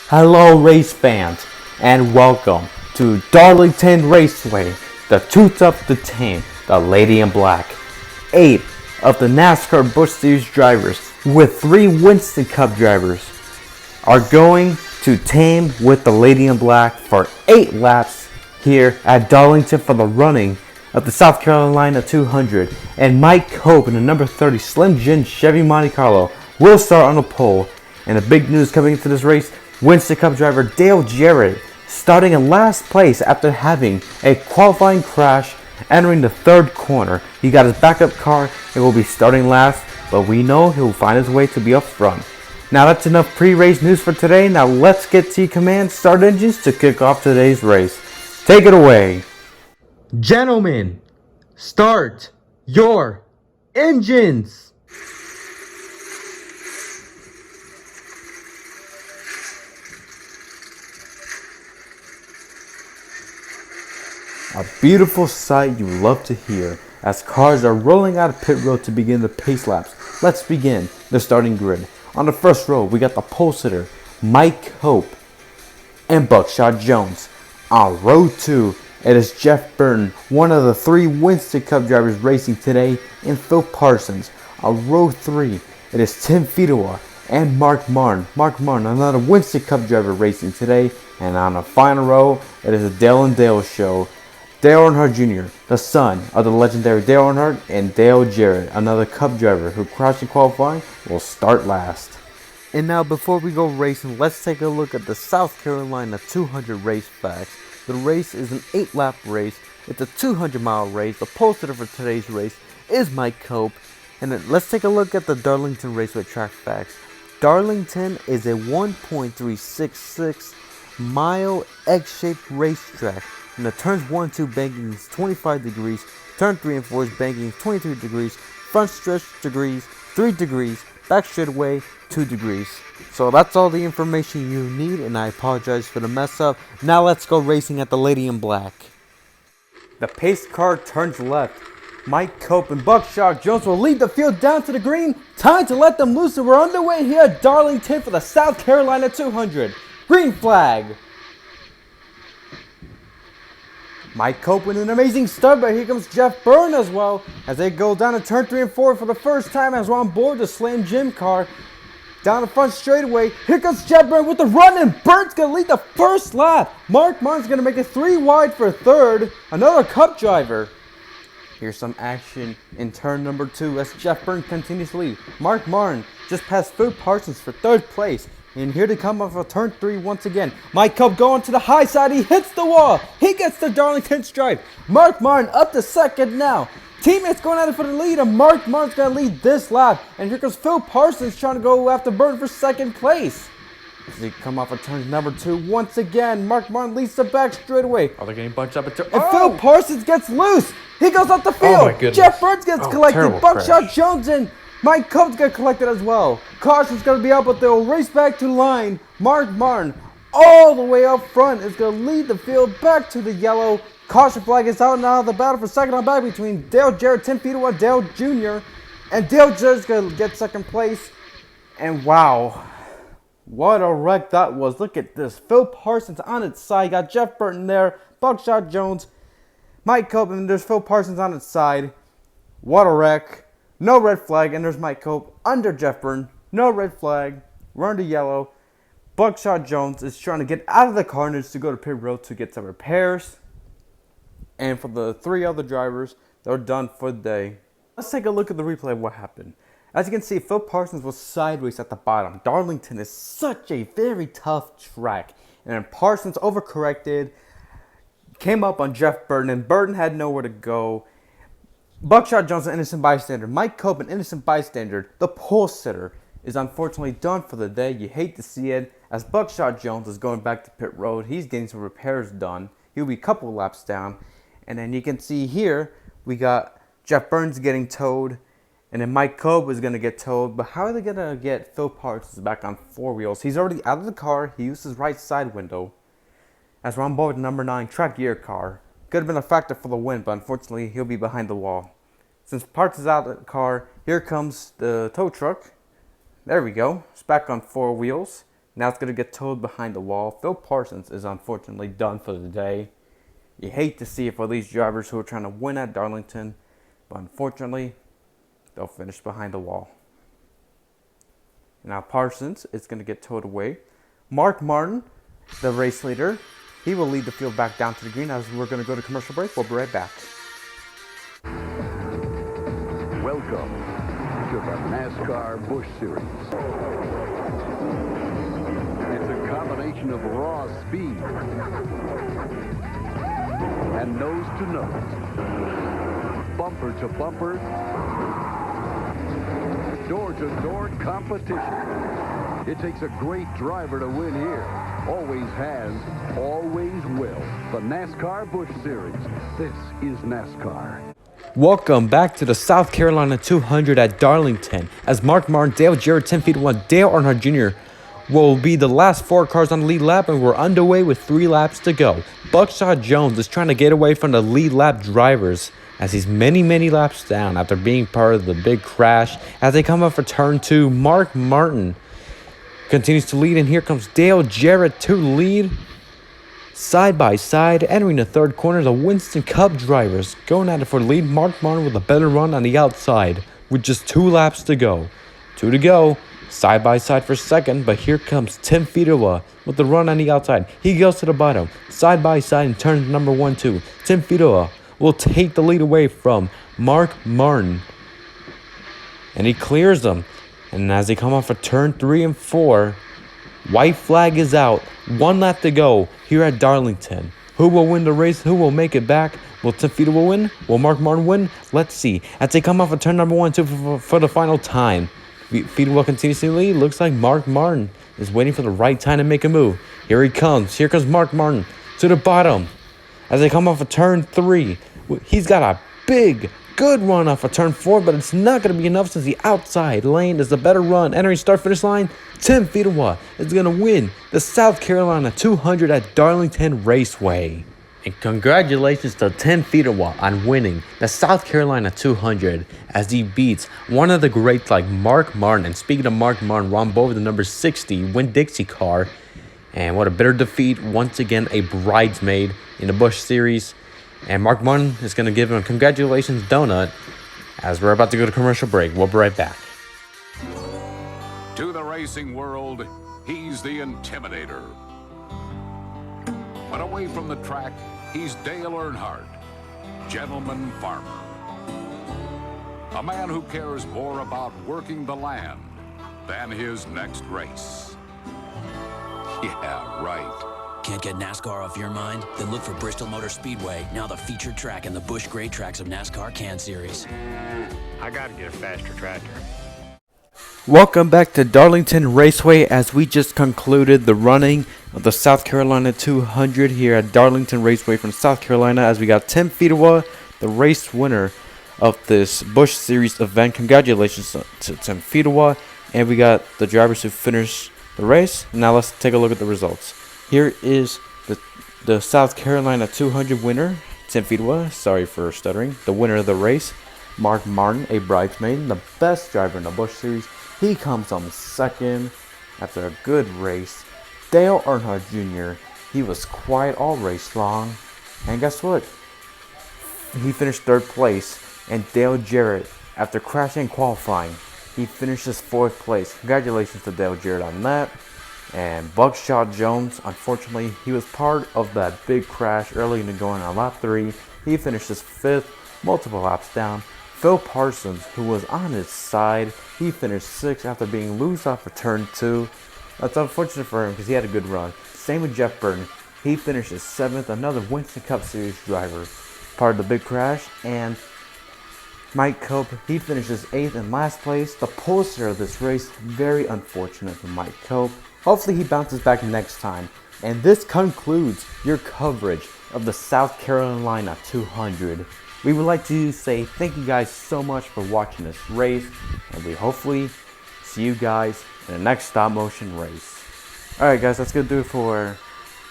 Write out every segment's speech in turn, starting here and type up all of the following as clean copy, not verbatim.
Hello race fans and welcome to Darlington Raceway, the Too Tough To Tame, the Lady in Black. 8 of the NASCAR Busch Series drivers with 3 Winston Cup drivers are going to tame with the Lady in Black for 8 laps here at Darlington for the running of the South Carolina 200. And Mike Hope in the number 30 Slim Jim Chevy Monte Carlo will start on the pole. And the big news coming into this race, Winston Cup driver Dale Jarrett starting in last place after having a qualifying crash entering the third corner. He got his backup car and will be starting last, but we know he'll find his way to be up front. Now that's enough pre-race news for today. Now let's get T-Command start engines to kick off today's race. Take it away. Gentlemen, start your engines. A beautiful sight you love to hear as cars are rolling out of pit road to begin the pace laps. Let's begin the starting grid. On the first row, we got the pole sitter, Mike Hope and Buckshot Jones. On row 2, it is Jeff Burton, one of the 3 Winston Cup drivers racing today, and Phil Parsons. On row 3, it is Tim Fedewa and Mark Martin. Mark Martin, another Winston Cup driver racing today. And on the final row, it is a Dale and Dale show. Dale Earnhardt Jr., the son of the legendary Dale Earnhardt, and Dale Jarrett, another Cup driver who crashed in qualifying, will start last. And now before we go racing, let's take a look at the South Carolina 200 race facts. The race is an 8-lap race. It's a 200-mile race. The pole sitter for today's race is Mike Cope. And then let's take a look at the Darlington Raceway track facts. Darlington is a 1.366 mile egg-shaped racetrack. And the turns 1 and 2 banking is 25 degrees, turn 3 and 4 is banking 23 degrees, front stretch degrees, 3 degrees, back straightaway 2 degrees. So that's all the information you need, and I apologize for the mess up. Now let's go racing at the Lady in Black. The pace car turns left. Mike Cope and Buckshot Jones will lead the field down to the green. Time to let them loose, and we're underway here at Darlington for the South Carolina 200. Green flag. Mike Cope with an amazing start, but here comes Jeff Burton as well as they go down to turn 3 and 4 for the first time as we're on board the Slim Jim car. Down the front straightaway, here comes Jeff Burton with the run, and Burton's going to lead the first lap. Mark Martin's going to make it 3 wide for third, another Cup driver. Here's some action in turn number 2 as Jeff Burton continues to lead. Mark Martin just passed Phil Parsons for 3rd place. And here to come off of turn 3 once again. Mike Cope going to the high side. He hits the wall. He gets the Darlington stripe. Mark Martin up to 2nd now. Teammates going at it for the lead, and Mark Martin's going to lead this lap. And here comes Phil Parsons trying to go after Burton for 2nd place. As they come off of turn number 2 once again, Mark Martin leads the back straightaway. Oh, they're getting bunched up at turn. And Phil Parsons gets loose. He goes up the field. Oh my goodness. Jeff Burns gets collected. Buckshot crash. Jones and Mike Cope's got collected as well. Caution's going to be out, but they'll race back to the line. Mark Martin, all the way up front, is going to lead the field back to the yellow. Caution flag is out now. The battle for second on back between Dale Jarrett, Tim Fedewa, Dale Jr. And Dale Jarrett's going to get 2nd place. And wow, what a wreck that was. Look at this. Phil Parsons on its side. Got Jeff Burton there. Buckshot Jones, Mike Cope, and there's Phil Parsons on its side. What a wreck. No red flag, and there's Mike Cope under Jeff Burton. No red flag. We're under yellow. Buckshot Jones is trying to get out of the carnage to go to pit road to get some repairs. And for the 3 other drivers, they're done for the day. Let's take a look at the replay of what happened. As you can see, Phil Parsons was sideways at the bottom. Darlington is such a very tough track. And then Parsons overcorrected, came up on Jeff Burton, and Burton had nowhere to go. Buckshot Jones, an innocent bystander. Mike Cope, an innocent bystander. The pole sitter is unfortunately done for the day. You hate to see it. As Buckshot Jones is going back to pit road, he's getting some repairs done. He'll be a couple laps down. And then you can see here, we got Jeff Burns getting towed. And then Mike Cope is going to get towed. But how are they going to get Phil Parsons back on 4 wheels? He's already out of the car. He used his right side window. As we're on board with the number 9 track gear car. Could have been a factor for the win, but unfortunately, he'll be behind the wall. Since Parts is out of the car, here comes the tow truck. There we go. It's back on 4 wheels. Now it's going to get towed behind the wall. Phil Parsons is unfortunately done for the day. You hate to see it for these drivers who are trying to win at Darlington, but unfortunately, they'll finish behind the wall. Now Parsons is going to get towed away. Mark Martin, the race leader, he will lead the field back down to the green as we're going to go to commercial break. We'll be right back. Welcome to the NASCAR Busch Series. It's a combination of raw speed and nose-to-nose, bumper-to-bumper, door-to-door competition. It takes a great driver to win here. Always has, always will. The NASCAR Busch Series. This is NASCAR. Welcome back to the South Carolina 200 at Darlington, as Mark Martin, Dale Jarrett, 10 feet 1, Dale Earnhardt Jr. will be the last 4 cars on the lead lap, and we're underway with 3 laps to go. Buckshot Jones is trying to get away from the lead lap drivers as he's many laps down after being part of the big crash. As they come up for turn 2, Mark Martin continues to lead, and here comes Dale Jarrett to lead. Side by side, entering the third corner, the Winston Cup drivers going at it for the lead. Mark Martin with a better run on the outside with just 2 laps to go. 2 to go, side by side for second, but here comes Tim Fedowa with the run on the outside. He goes to the bottom, side by side in turn number 1, 2. Tim Fedowa will take the lead away from Mark Martin, and he clears them. And as they come off for turn 3 and 4, white flag is out. 1 lap to go here at Darlington. Who will win the race? Who will make it back? Will Tim Fedowa win? Will Mark Martin win? Let's see. As they come off of turn number 1, 2 for the final time. Fedowa continues to lead. Looks like Mark Martin is waiting for the right time to make a move. Here he comes. Here comes Mark Martin to the bottom. As they come off of turn 3, he's got a good run off of turn 4, but it's not going to be enough since the outside lane is the better run. Entering start-finish line, Tim Fedowa is going to win the South Carolina 200 at Darlington Raceway. And congratulations to Tim Fedowa on winning the South Carolina 200 as he beats one of the greats like Mark Martin. And speaking of Mark Martin, Ron Bowe with the number 60 Winn-Dixie car. And what a bitter defeat. Once again, a bridesmaid in the Busch Series. And Mark Martin is going to give him a congratulations donut as we're about to go to commercial break. We'll be right back. To the racing world, he's the Intimidator. But away from the track, he's Dale Earnhardt, gentleman farmer. A man who cares more about working the land than his next race. Yeah, right. Can't get NASCAR off your mind? Then look for Bristol Motor Speedway, now the featured track in the Busch Great Tracks of NASCAR Can Series. I gotta get a faster tractor. Welcome back to Darlington Raceway as we just concluded the running of the South Carolina 200 here at Darlington Raceway from South Carolina, as we got Tim Fedowa, the race winner of this Busch Series event. Congratulations to Tim Fedowa, and we got the drivers who finished the race. Now let's take a look at the results. Here is the South Carolina 200 winner, Tim Fedowa, sorry for stuttering. The winner of the race, Mark Martin, a bridesmaid, the best driver in the Busch Series. He comes on second after a good race. Dale Earnhardt Jr., he was quiet all race long. And guess what? He finished 3rd place. And Dale Jarrett, after crashing qualifying, he finishes 4th place. Congratulations to Dale Jarrett on that. And Buckshot Jones, unfortunately, he was part of that big crash early in the going on lap 3. He finishes 5th, multiple laps down. Phil Parsons, who was on his side, he finished 6th after being loose off of turn 2. That's unfortunate for him because he had a good run. Same with Jeff Burton. He finishes 7th, another Winston Cup Series driver, part of the big crash. And Mike Cope, he finishes 8th in last place. The poster of this race, very unfortunate for Mike Cope. Hopefully he bounces back next time. And this concludes your coverage of the South Carolina 200. We would like to say thank you guys so much for watching this race. And we hopefully see you guys in the next stop motion race. Alright guys, that's going to do it for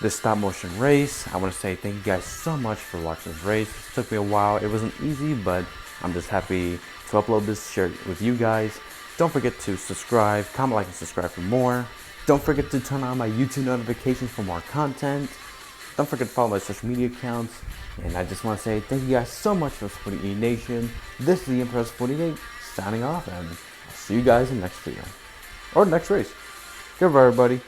this stop motion race. I want to say thank you guys so much for watching this race. It took me a while. It wasn't easy, but I'm just happy to upload this shirt with you guys. Don't forget to subscribe, comment, like, and subscribe for more. Don't forget to turn on my YouTube notifications for more content. Don't forget to follow my social media accounts. And I just want to say thank you guys so much for supporting E Nation. This is the Impress 48 signing off, and I'll see you guys in the next video. Or next race. Goodbye, everybody.